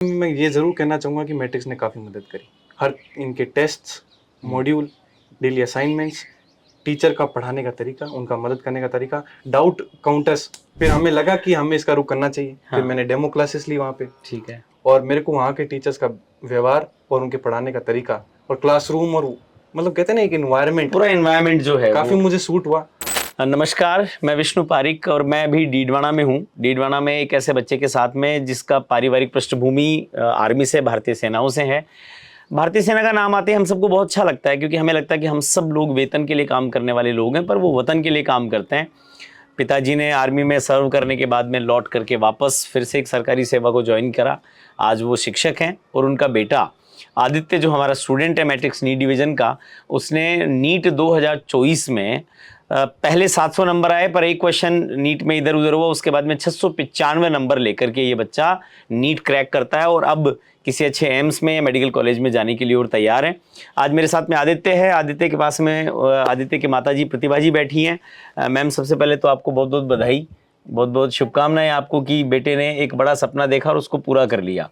मैं ये ज़रूर कहना चाहूँगा कि मैट्रिक्स ने काफ़ी मदद करी। हर इनके tests, module, daily assignments, teacher का पढ़ाने का तरीका, उनका मदद करने का तरीका, डाउट काउंटर्स। फिर हमें लगा कि हमें इसका रुख करना चाहिए। फिर मैंने डेमो क्लासेस ली वहाँ पे। ठीक है। और मेरे को वहाँ के टीचर्स का व्यवहार और उनके पढ़ाने का तरीका और क्लासरूम और मतलब कहते हैं ना एक एनवायरनमेंट, पूरा एनवायरनमेंट जो है काफ़ी मुझे सूट हुआ। नमस्कार, मैं विष्णु पारिक और मैं अभी डीडवाना में हूँ। डीडवाना में एक ऐसे बच्चे के साथ में जिसका पारिवारिक पृष्ठभूमि आर्मी से, भारतीय सेनाओं से है। भारतीय सेना का नाम आते ही हम सबको बहुत अच्छा लगता है, क्योंकि हमें लगता है कि हम सब लोग वेतन के लिए काम करने वाले लोग हैं, पर वो वतन के लिए काम करते हैं। पिताजी ने आर्मी में सर्व करने के बाद में लौट करके वापस फिर से एक सरकारी सेवा को ज्वाइन करा। आज वो शिक्षक हैं और उनका बेटा आदित्य, जो हमारा स्टूडेंट है मैट्रिक्स नीट डिवीज़न का, उसने नीट 2024 में पहले 700 नंबर आए, पर एक क्वेश्चन नीट में इधर उधर हुआ, उसके बाद में 695 नंबर लेकर के ये बच्चा नीट क्रैक करता है और अब किसी अच्छे एम्स में या मेडिकल कॉलेज में जाने के लिए और तैयार है। आज मेरे साथ में आदित्य है। आदित्य के पास में आदित्य की माताजी प्रतिभा जी बैठी हैं। मैम, सबसे पहले तो आपको बहुत बहुत बधाई, बहुत बहुत शुभकामनाएं आपको कि बेटे ने एक बड़ा सपना देखा और उसको पूरा कर लिया।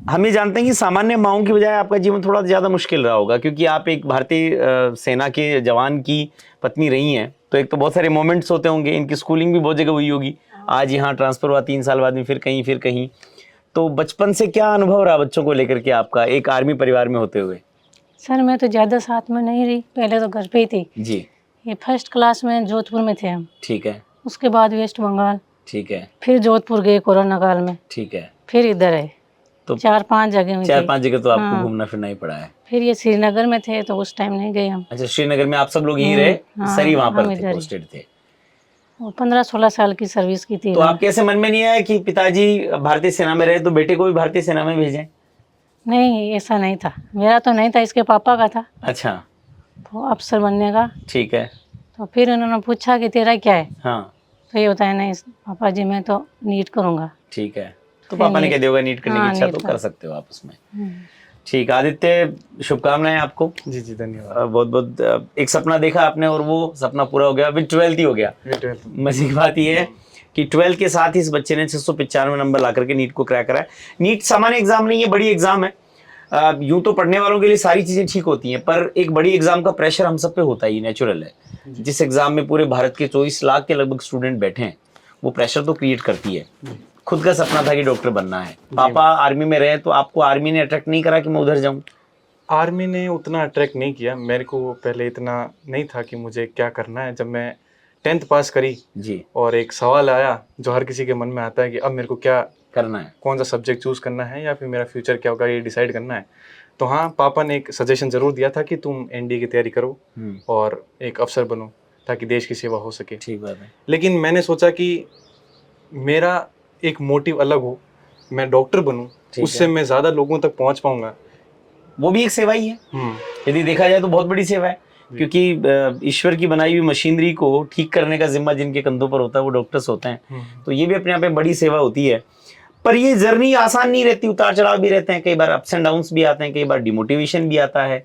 हम ये जानते हैं कि सामान्य माँओं की बजाय आपका जीवन थोड़ा ज़्यादा मुश्किल रहा होगा, क्योंकि आप एक भारतीय सेना के जवान की पत्नी रही हैं। तो एक तो बहुत सारे मोमेंट्स होते होंगे, इनकी स्कूलिंग भी बहुत जगह हुई होगी, आज यहाँ ट्रांसफ़र हुआ 3 साल बाद में, फिर कहीं। तो बचपन से क्या अनुभव रहा बच्चों को लेकर के आपका, एक आर्मी परिवार में होते हुए? सर मैं तो ज़्यादा साथ में नहीं रही, पहले तो घर पे ही थी जी। ये फर्स्ट क्लास में जोधपुर में थे हम। ठीक है। उसके बाद वेस्ट बंगाल, ठीक है। फिर जोधपुर गए कोरोना काल में, ठीक है। फिर इधर आए। तो 4-5 जगह में 4-5 जगह तो आपको हाँ। घूमना फिरना ही पड़ा है। फिर ये श्रीनगर में थे तो उस टाइम नहीं गए हम। अच्छा, श्रीनगर में आप सब लोग यहीं रहे? हाँ, सरी वहाँ पर हम थे, इधर ही। पोस्टेड थे। 15-16 साल की सर्विस की थी। तो आपके ऐसे मन में नहीं आया कि पिताजी भारतीय सेना में रहे तो बेटे को भी भारतीय सेना में भेजें? नहीं, ऐसा नहीं था, मेरा तो नहीं था, इसके पापा का था। अच्छा। तो अफसर बनने का। ठीक है। तो फिर उन्होंने पूछा कि तेरा क्या है, हाँ। तो ये बताया नहीं पापा जी मैं तो नीट करूँगा। ठीक है। तो पापा ने कह दिया होगा नीट करने की हाँ, इच्छा, नीट तो का। कर सकते हो आप उसमें। ठीक, आदित्य शुभकामनाएं आपको। जी जी धन्यवाद। बहुत बहुत एक सपना देखा आपने और वो सपना पूरा हो गया, अभी 12th ही हो गया। मजे की बात ये है कि 12th के साथ ही इस बच्चे ने 695 नंबर ला करके नीट को क्रैक करा है। नीट सामान्य एग्जाम नहीं है, बड़ी एग्जाम है। यूं तो पढ़ने वालों के लिए सारी चीजें ठीक होती हैं, पर एक बड़ी एग्जाम का प्रेशर हम सब पे होता ही नेचुरल है। जिस एग्जाम में पूरे भारत के 24 लाख के लगभग स्टूडेंट बैठे हैं, वो प्रेशर तो क्रिएट करती है। खुद का सपना था कि डॉक्टर बनना है, पापा आर्मी में रहे, तो आपको आर्मी ने अट्रैक्ट नहीं करा कि मैं उधर जाऊं? आर्मी ने उतना अट्रैक्ट नहीं किया मेरे को, पहले इतना नहीं था कि मुझे क्या करना है। जब मैं 10th पास करी जी, और एक सवाल आया जो हर किसी के मन में आता है कि अब मेरे को क्या करना है, कौन सा सब्जेक्ट चूज़ करना है या फिर मेरा फ्यूचर क्या होगा, ये डिसाइड करना है। तो हाँ, पापा ने एक सजेशन ज़रूर दिया था कि तुम एनडीए की तैयारी करो और एक अफसर बनो ताकि देश की सेवा हो सके। ठीक बात है। लेकिन मैंने सोचा कि मेरा एक मोटिव अलग हो, मैं डॉक्टर बनूं, उससे मैं ज़्यादा लोगों तक पहुंच पाऊंगा। वो भी एक सेवा ही है, यदि देखा जाए तो बहुत बड़ी सेवा है, क्योंकि ईश्वर की बनाई हुई मशीनरी को ठीक करने का जिम्मा जिनके कंधों पर होता है वो डॉक्टर्स होते हैं। तो ये भी अपने आप में बड़ी सेवा होती है। पर ये जर्नी आसान नहीं रहती, उतार चढ़ाव भी रहते हैं, कई बार अप्स एंड डाउन्स भी आते हैं, कई बार डिमोटिवेशन भी आता है।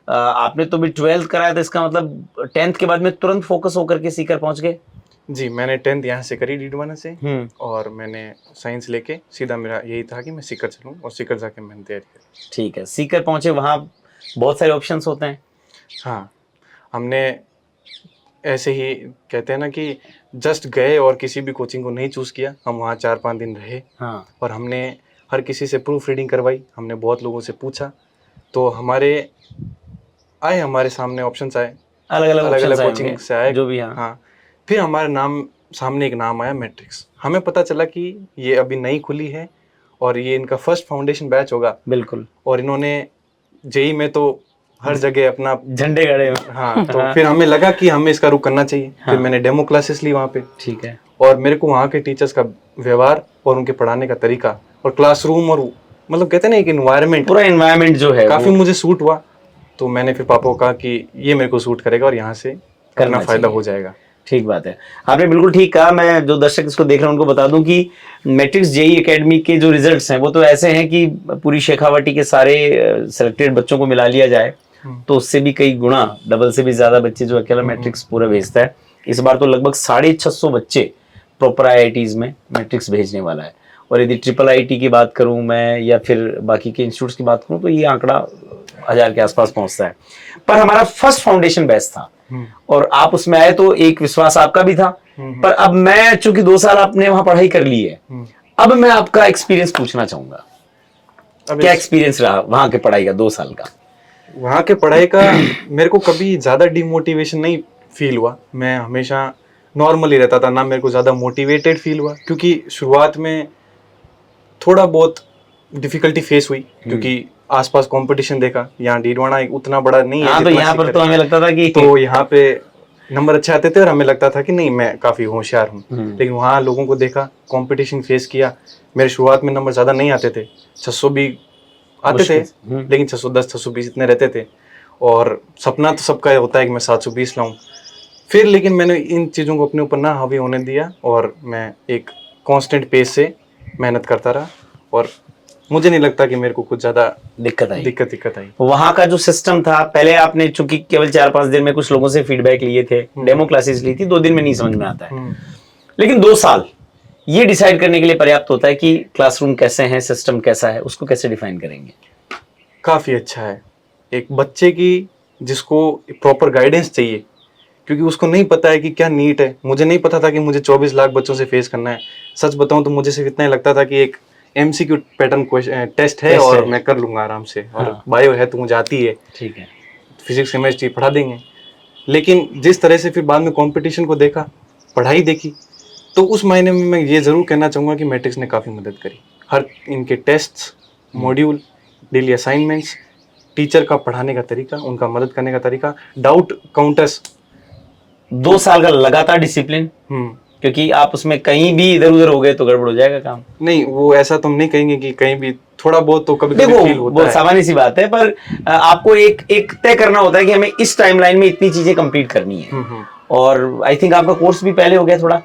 आपने तो भी 12th कराया, तो इसका मतलब 10th के बाद में तुरंत फोकस होकर के सीकर पहुंच गए? जी, मैंने 10th यहाँ से करी डीडवाना से और मैंने साइंस लेके सीधा मेरा यही था कि मैं सीकर चलूँ और सीकर जाके मैंने तैयारी करी। ठीक है, सीकर पहुंचे, वहाँ बहुत सारे ऑप्शंस होते हैं। हाँ, हमने ऐसे ही कहते हैं ना कि जस्ट गए और किसी भी कोचिंग को नहीं चूज़ किया। हम वहाँ 4-5 दिन रहे। हाँ। और हमने हर किसी से प्रूफ रीडिंग करवाई, हमने बहुत लोगों से पूछा, तो हमारे सामने ऑप्शंस आए, अलग अलग कोचिंग से आए जो भी। हाँ, फिर हमारे सामने एक नाम आया मैट्रिक्स। हमें पता चला कि ये अभी नई खुली है और ये इनका फर्स्ट फाउंडेशन बैच होगा। बिल्कुल। और इन्होंने जेई में तो हर जगह अपना झंडे गड़े। हाँ, तो फिर हमें लगा कि हमें इसका रुख करना चाहिए। फिर मैंने डेमो क्लासेस ली वहाँ पे। ठीक है। और मेरे को वहाँ के टीचर्स का व्यवहार और उनके पढ़ाने का तरीका और क्लासरूम और मतलब कहते हैं ना एक एनवायरनमेंट, पूरा एनवायरनमेंट जो है काफ़ी मुझे सूट हुआ। तो मैंने फिर पापा को कहा कि ये मेरे को सूट करेगा और यहाँ से करना फायदा हो जाएगा। ठीक बात है, आपने बिल्कुल ठीक कहा। मैं जो दर्शक इसको देख रहे हैं उनको बता दूं कि मैट्रिक्स जेई एकेडमी के जो रिजल्ट्स हैं वो तो ऐसे हैं कि पूरी शेखावाटी के सारे सिलेक्टेड बच्चों को मिला लिया जाए तो उससे भी कई गुना, डबल से भी ज्यादा बच्चे जो अकेला मैट्रिक्स पूरा भेजता है। इस बार तो लगभग 650 बच्चे प्रॉपर IITs में मैट्रिक्स भेजने वाला है और यदि IIIT की बात करूं मैं या फिर बाकी के इंस्टीट्यूट्स की बात करूं तो ये आंकड़ा 1000 के आसपास पहुंचता है। पर हमारा फर्स्ट फाउंडेशन बैच था और आप उसमें आए तो एक विश्वास आपका भी था। पर अब मैं चूंकि 2 साल आपने वहां पढ़ाई कर ली है, अब मैं आपका एक्सपीरियंस पूछना चाहूंगा। अब क्या एक्सपीरियंस रहा वहां के पढ़ाई का 2 साल का? वहाँ के पढ़ाई का मेरे को कभी ज़्यादा डिमोटिवेशन नहीं फील हुआ। मैं हमेशा नॉर्मल ही रहता था, ना मेरे को ज़्यादा मोटिवेटेड फील हुआ, क्योंकि शुरुआत में थोड़ा बहुत डिफिकल्टी फेस हुई क्योंकि आसपास कंपटीशन देखा। यहाँ डीडवाना उतना बड़ा नहीं है हाँ, तो जितना यहाँ पर सीकर तो है। हमें लगता था कि तो यहाँ पे नंबर अच्छे आते थे और हमें लगता था कि नहीं मैं काफ़ी होशियार हूँ। लेकिन वहाँ लोगों को देखा, कंपटीशन फेस किया। मेरे शुरुआत में नंबर ज़्यादा नहीं आते थे, 600 भी आते थे, लेकिन 610 620 इतने रहते थे। और सपना तो सबका होता है कि मैं 720 लाऊं। फिर लेकिन मैंने इन चीज़ों को अपने ऊपर ना हावी होने दिया और मैं एक कांस्टेंट पेस से मेहनत करता रहा और मुझे नहीं लगता कि मेरे को कुछ ज़्यादा दिक्कत आई। आई। वहां का जो सिस्टम था, पहले आपने चूंकि केवल 4-5 दिन में कुछ लोगों से फीडबैक लिए थे, डेमो क्लासेस ली थी, 2 दिन में नहीं समझ में आता है, लेकिन 2 साल ये डिसाइड करने के लिए पर्याप्त होता है कि क्लासरूम कैसे है, सिस्टम कैसा है, उसको कैसे डिफाइन करेंगे? काफ़ी अच्छा है एक बच्चे की जिसको प्रॉपर गाइडेंस चाहिए, क्योंकि उसको नहीं पता है कि क्या नीट है। मुझे नहीं पता था कि मुझे 24 लाख बच्चों से फेस करना है। सच बताऊं तो मुझे सिर्फ इतना ही लगता था कि एक MCQ पैटर्न टेस्ट है और मैं कर लूंगा आराम से। और बायो है तो मुझे आती है, ठीक है, फिजिक्स केमिस्ट्री पढ़ा देंगे। लेकिन जिस तरह से फिर बाद में कंपटीशन को देखा, पढ़ाई देखी, तो उस मायने में मैं ये ज़रूर कहना चाहूँगा कि मैट्रिक्स ने काफ़ी मदद करी। हर इनके tests, module, daily assignments, teacher का पढ़ाने का तरीका, उनका मदद करने का तरीका, डाउट काउंटर्स, 2 साल का लगातार डिसिप्लिन, क्योंकि आप उसमें कहीं भी इधर उधर हो गए तो गड़बड़ हो जाएगा काम। नहीं, वो ऐसा तुम नहीं कहेंगे कि कहीं भी थोड़ा बहुत तो कभी कभी फील होता बहुत है। सामान्य सी बात है, पर आपको एक तय करना होता है कि हमें इस टाइमलाइन में इतनी चीजें कंप्लीट करनी है। और आई थिंक आपका कोर्स भी पहले हो गया थोड़ा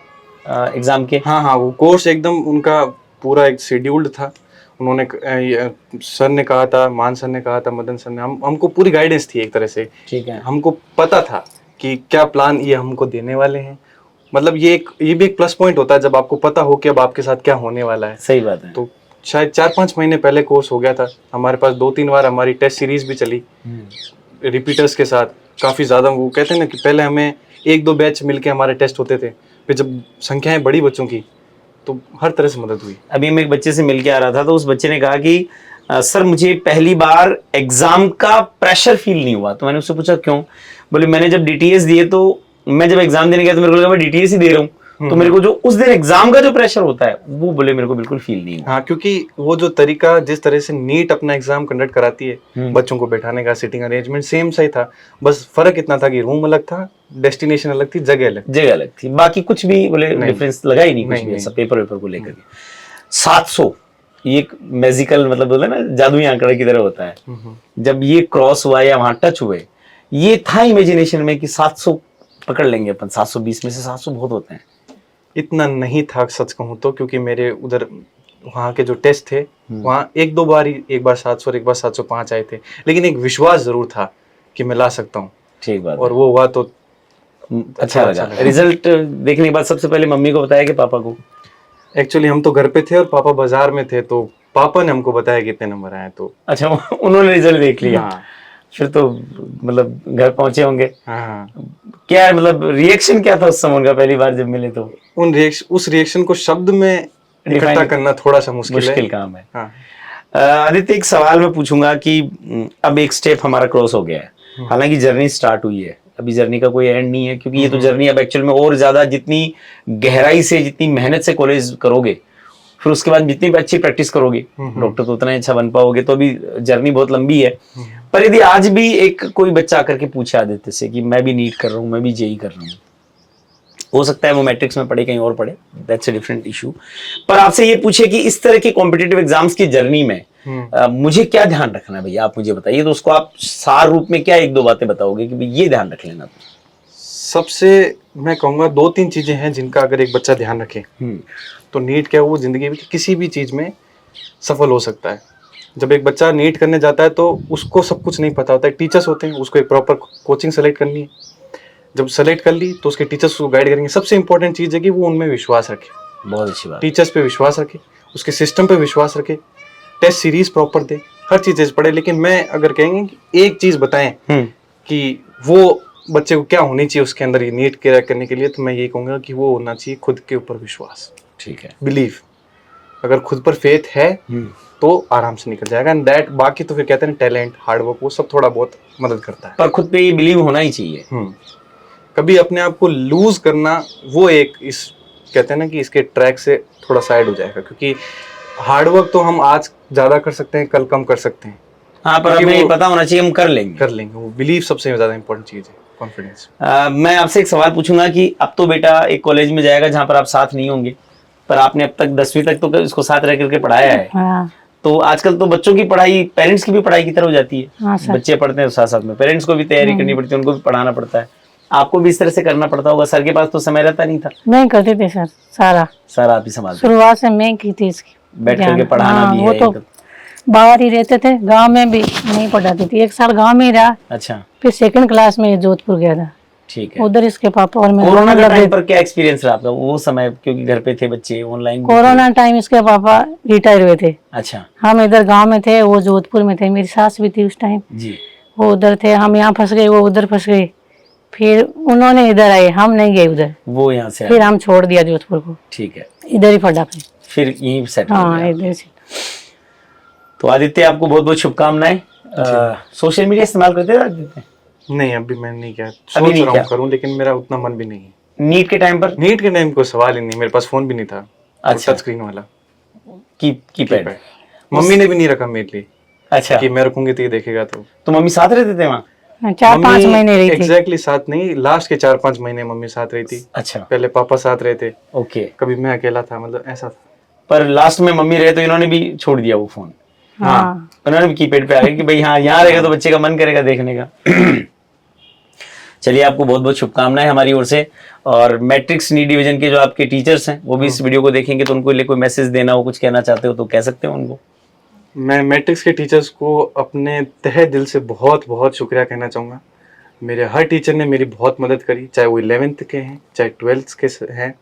एग्जाम के। हाँ, वो कोर्स एकदम उनका पूरा एक शेड्यूल्ड था। उन्होंने सर ने कहा था, मान सर ने कहा था, मदन सर ने, हमको पूरी गाइडेंस थी एक तरह से। ठीक है, हमको पता था कि क्या प्लान ये हमको देने वाले हैं। मतलब ये भी एक प्लस पॉइंट होता है जब आपको पता हो कि अब आपके साथ क्या होने वाला है। सही बात है। तो शायद 4-5 महीने पहले कोर्स हो गया था। हमारे पास 2-3 बार हमारी टेस्ट सीरीज भी चली रिपीटर्स के साथ। काफ़ी ज़्यादा, वो कहते हैं ना कि पहले हमें 1-2 बैच मिलके हमारे टेस्ट होते थे, फिर जब संख्याएं बड़ी बच्चों की तो हर तरह से मदद हुई। अभी मैं एक बच्चे से मिल के आ रहा था तो उस बच्चे ने कहा कि सर मुझे पहली बार एग्जाम का प्रेशर फील नहीं हुआ। तो मैंने उससे पूछा क्यों? बोले मैंने जब DTS दिए तो मैं जब एग्जाम देने गया तो मेरे को लगा मैं DTS ही दे रहा हूँ, तो मेरे को जो उस दिन एग्जाम का जो प्रेशर होता है वो बोले मेरे को बिल्कुल फील नहीं हुआ। हाँ, क्योंकि वो जो तरीका, जिस तरह से नीट अपना एग्जाम कंडक्ट कराती है, बच्चों को बैठाने का सिटिंग अरेंजमेंट सेम सा ही था। बस फर्क इतना था कि रूम अलग था, डेस्टिनेशन अलग थी, जगह अलग थी, बाकी कुछ भी बोले डिफरेंस लगा ही नहीं, कुछ भी सब पेपर को लेकर के। 700 ये एक मैजिकल, मतलब बोलते हैं ना जादुई आंकड़ा की तरह होता है। जब ये क्रॉस हुआ या वहां टच हुए, ये था इमेजिनेशन में कि 700 पकड़ लेंगे अपन। 720 में से 700 बहुत होते हैं। इतना नहीं था सच कहूँ तो, क्योंकि मेरे उधर वहाँ के जो टेस्ट थे वहाँ 1-2 बार ही, एक बार 700 और एक बार 705 आए थे, लेकिन एक विश्वास जरूर था कि मैं ला सकता हूँ। ठीक बात। और वो हुआ तो अच्छा लगा। रिजल्ट देखने के बाद सबसे पहले मम्मी को बताया कि पापा को? एक्चुअली हम तो घर पे थे और पापा बाजार में थे, तो पापा ने हमको बताया कितने नंबर आए। तो अच्छा, उन्होंने रिजल्ट देख लिया। हाँ। फिर तो मतलब घर पहुंचे होंगे। हाँ। क्या मतलब रिएक्शन क्या था उस समय उनका पहली बार जब मिले तो? उस रिएक्शन को शब्द में इकट्ठा करना थोड़ा सा मुश्किल काम है। हाँ। आदित्य, एक सवाल मैं पूछूंगा कि अब एक स्टेप हमारा क्रॉस हो गया है, हालांकि जर्नी स्टार्ट हुई है, अभी जर्नी का कोई एंड नहीं है, क्योंकि ये तो जर्नी अब एक्चुअल में और ज्यादा, जितनी गहराई से, जितनी मेहनत से कॉलेज करोगे, फिर उसके बाद जितनी भी अच्छी प्रैक्टिस करोगे, डॉक्टर तो उतना अच्छा बन पाओगे, तो अभी जर्नी बहुत लंबी है। पर यदि आज भी एक कोई बच्चा आकर के पूछे आदित्य से कि मैं भी नीट कर रहा हूँ, मैं भी JEE कर रहा हूँ, हो सकता है वो मैट्रिक्स में पढ़े, कहीं और पढ़े, दैट्स अ डिफरेंट इशू, पर आपसे ये पूछे कि इस तरह के कॉम्पिटिटिव एग्जाम्स की जर्नी में मुझे क्या ध्यान रखना है भैया, आप मुझे बताइए, तो उसको आप सार रूप में क्या 1-2 बातें बताओगे कि भाई ये ध्यान रख लेना? सबसे मैं कहूँगा 2-3 चीजें हैं जिनका अगर एक बच्चा ध्यान रखे तो नीट क्या, वो जिंदगी में किसी भी चीज में सफल हो सकता है। जब एक बच्चा नीट करने जाता है तो उसको सब कुछ नहीं पता होता है। टीचर्स होते हैं, उसको एक प्रॉपर कोचिंग सेलेक्ट करनी है। जब सेलेक्ट कर ली तो उसके टीचर्स उसको गाइड करेंगे। सबसे इंपॉर्टेंट चीज़ है कि वो उनमें विश्वास रखे। बहुत अच्छी बात। टीचर्स पे विश्वास रखे, उसके सिस्टम पे विश्वास रखे, टेस्ट सीरीज प्रॉपर दे, हर चीज़ पढ़े। लेकिन मैं अगर कहेंगे कि एक चीज़ बताएं कि वो बच्चे को क्या होनी चाहिए उसके अंदर ये नीट क्रैक करने के लिए, तो मैं ये कहूँगा कि वो होना चाहिए खुद के ऊपर विश्वास। ठीक है, बिलीव, अगर खुद पर फेथ है तो आराम से निकल जाएगा। एंड दैट बाकी तो फिर कहते हैं टैलेंट, हार्डवर्क, वो सब थोड़ा बहुत मदद करता है। पर खुद पे ये बिलीव होना ही चाहिए। कभी अपने आप को लूज करना, वो एक इस कहते हैं ना कि इसके ट्रैक से थोड़ा साइड हो जाएगा, क्योंकि हार्डवर्क तो हम आज ज्यादा कर सकते हैं, कल कम कर सकते हैं। हाँ, पर हमें ये पता होना चाहिए हम कर लेंगे। वो बिलीव सबसे ज्यादा इंपॉर्टेंट चीज है, कॉन्फिडेंस। मैं आपसे एक सवाल पूछूंगा कि अब तो बेटा एक कॉलेज में जाएगा जहाँ पर आप साथ नहीं होंगे, पर आपने अब तक 10वीं तक तो इसको साथ रह करके पढ़ाया है। हाँ तो आजकल तो बच्चों की पढ़ाई पेरेंट्स की भी पढ़ाई की तरह हो जाती है। हाँ सर। बच्चे पढ़ते हैं साथ साथ में पेरेंट्स को भी तैयारी करनी पड़ती है, उनको भी पढ़ाना पड़ता है। आपको भी इस तरह से करना पड़ता होगा। सर के पास तो समय रहता नहीं था, मैं करती थी सर, सारा सर आप ही संभालते शुरुआत से मैं की थी इसकी। बैठ करके पढ़ाना हाँ, भी वो है तो बाहर ही रहते थे, गांव में भी नहीं पढ़ाती थी। एक साल गांव में ही रहा, अच्छा, फिर सेकंड क्लास में जोधपुर गया था। ठीक है। उधर इसके पापा और मैं कोरोना के लगे। टाइम पर क्या एक्सपीरियंस रहा आपका वो समय, क्योंकि घर पे थे बच्चे, ऑनलाइन? कोरोना टाइम इसके पापा रिटायर हुए थे, अच्छा हम इधर गांव में थे, वो जोधपुर में थे। मेरी सास भी थी उस टाइम, जी, वो उधर थे, हम यहाँ फंस गए, वो उधर फंस गए। फिर उन्होंने इधर आए, हम नहीं गए उधर, वो यहाँ से फिर हम छोड़ दिया जोधपुर को, ठीक है, इधर ही पढ़ा फिर। फिर यहीं सेट। हाँ इधर से। तो आदित्य आपको बहुत बहुत शुभकामनाएं। सोशल मीडिया इस्तेमाल करते थे आदित्य? नहीं, अभी मैं नहीं किया, अभी सोच नहीं रहा किया? हूँ करूँ, लेकिन मेरा उतना मन भी नहीं है। नीट के टाइम पर? नीट के टाइम कोई सवाल ही नहीं, मेरे पास फोन भी नहीं था। अच्छा। टच स्क्रीन वाला कीपैड। मम्मी ने भी नहीं रखा मेरे लिए अच्छा, कि मैं रखूंगी तो ये देखेगा। तो मम्मी साथ रहते थे वहाँ? 4-5 महीने रही थी। एग्जैक्टली साथ नहीं, लास्ट के 4-5 महीने मम्मी साथ रही थी। अच्छा, पहले पापा साथ रहे थे, ओके। कभी मैं अकेला था, मतलब ऐसा था। पर लास्ट में मम्मी रहे तो इन्होंने भी छोड़ दिया वो फोन? हाँ उन्होंने भी कीपैड पे आ गए कि भाई हाँ यहाँ रहेगा तो बच्चे का मन करेगा देखने का। चलिए, आपको बहुत बहुत शुभकामनाएं हमारी ओर से। और मैट्रिक्स नीट डिवीजन के जो आपके टीचर्स हैं वो भी इस वीडियो को देखेंगे, तो उनको लिए कोई मैसेज देना हो, कुछ कहना चाहते हो तो कह सकते हो उनको। मैं मैट्रिक्स के टीचर्स को अपने तहे दिल से बहुत बहुत शुक्रिया कहना चाहूँगा। मेरे हर टीचर ने मेरी बहुत मदद करी, चाहे वो 11th के हैं चाहे 12th के हैं।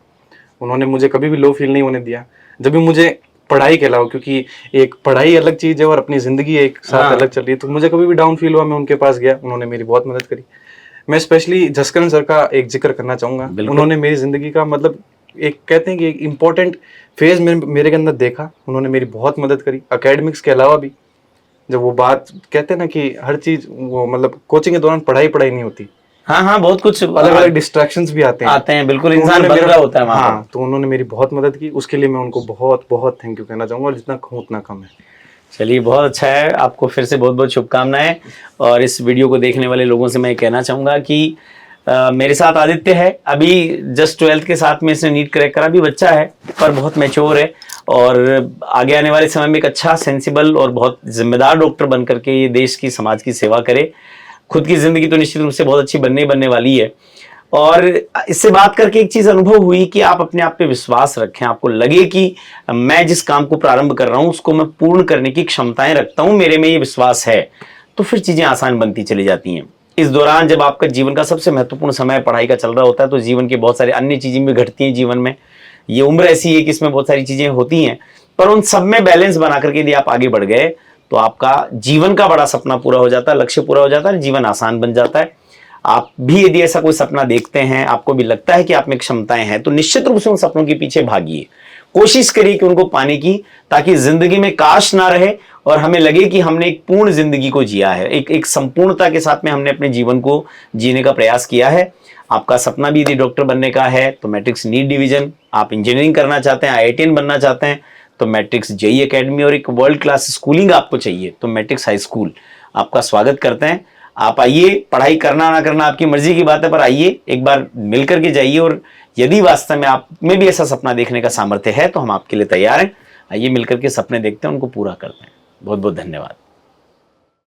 उन्होंने मुझे कभी भी लो फील नहीं होने दिया, जब भी मुझे पढ़ाई के अलावा, क्योंकि एक पढ़ाई अलग चीज़ है और अपनी ज़िंदगी एक साथ अलग चल रही है, तो मुझे कभी भी डाउन फील हुआ मैं उनके पास गया, उन्होंने मेरी बहुत मदद करी। मैं स्पेशली जसकरण सर का एक जिक्र करना चाहूँगा। उन्होंने मेरी ज़िंदगी का मतलब एक कहते हैं कि एक इम्पॉर्टेंट फेज मेरे के अंदर देखा, उन्होंने मेरी बहुत मदद करी। एकेडमिक्स के अलावा भी जब वो बात कहते हैं ना कि हर चीज़ वो मतलब कोचिंग के दौरान पढ़ाई नहीं होती, हाँ हाँ, बहुत कुछ अलग अलग डिस्ट्रैक्शंस भी आते हैं, बिल्कुल, तो इंसान बन रहा होता है वहाँ हाँ, तो उन्होंने मेरी बहुत मदद की, उसके लिए मैं उनको बहुत बहुत थैंक यू कहना चाहूँगा, और जितना कहूँ उतना कम है। चलिए, बहुत अच्छा है, आपको फिर से बहुत बहुत शुभकामनाएं। और इस वीडियो को देखने वाले लोगों से मैं कहना चाहूँगा कि मेरे साथ आदित्य है, अभी जस्ट 12th के साथ में इसने नीट क्रैक करा, भी बच्चा है पर बहुत मैच्योर है, और आगे आने वाले समय में एक अच्छा, सेंसिबल और बहुत जिम्मेदार डॉक्टर बन करके ये देश की, समाज की सेवा करे। खुद की ज़िंदगी तो निश्चित रूप से बहुत अच्छी बनने वाली है। और इससे बात करके एक चीज़ अनुभव हुई कि आप अपने आप पे विश्वास रखें, आपको लगे कि मैं जिस काम को प्रारंभ कर रहा हूँ उसको मैं पूर्ण करने की क्षमताएं रखता हूँ, मेरे में ये विश्वास है, तो फिर चीज़ें आसान बनती चली जाती हैं। इस दौरान जब आपका जीवन का सबसे महत्वपूर्ण समय पढ़ाई का चल रहा होता है, तो जीवन के बहुत सारे अन्य चीज़ें भी घटती हैं जीवन में। ये उम्र ऐसी है कि इसमें बहुत सारी चीज़ें होती हैं, पर उन सब में बैलेंस बना करके यदि आप आगे बढ़ गए तो आपका जीवन का बड़ा सपना पूरा हो जाता है, लक्ष्य पूरा हो जाता है, जीवन आसान बन जाता है। आप भी यदि ऐसा कोई सपना देखते हैं, आपको भी लगता है कि आप में क्षमताएं हैं, तो निश्चित रूप से उन सपनों के पीछे भागिए, कोशिश करिए कि उनको पाने की, ताकि जिंदगी में काश ना रहे और हमें लगे कि हमने एक पूर्ण जिंदगी को जिया है, एक संपूर्णता के साथ में हमने अपने जीवन को जीने का प्रयास किया है। आपका सपना भी यदि डॉक्टर बनने का है तो मैट्रिक्स नीट डिवीजन, आप इंजीनियरिंग करना चाहते हैं, IITian बनना चाहते हैं तो मैट्रिक्स JEE एकेडमी, और एक वर्ल्ड क्लास स्कूलिंग आपको चाहिए तो मैट्रिक्स हाई स्कूल आपका स्वागत करते हैं। आप आइए, पढ़ाई करना ना करना आपकी मर्जी की बात है, पर आइए, एक बार मिल करके जाइए, और यदि वास्तव में आप में भी ऐसा सपना देखने का सामर्थ्य है तो हम आपके लिए तैयार हैं। आइए मिलकर के सपने देखते हैं, उनको पूरा करते हैं। बहुत बहुत धन्यवाद।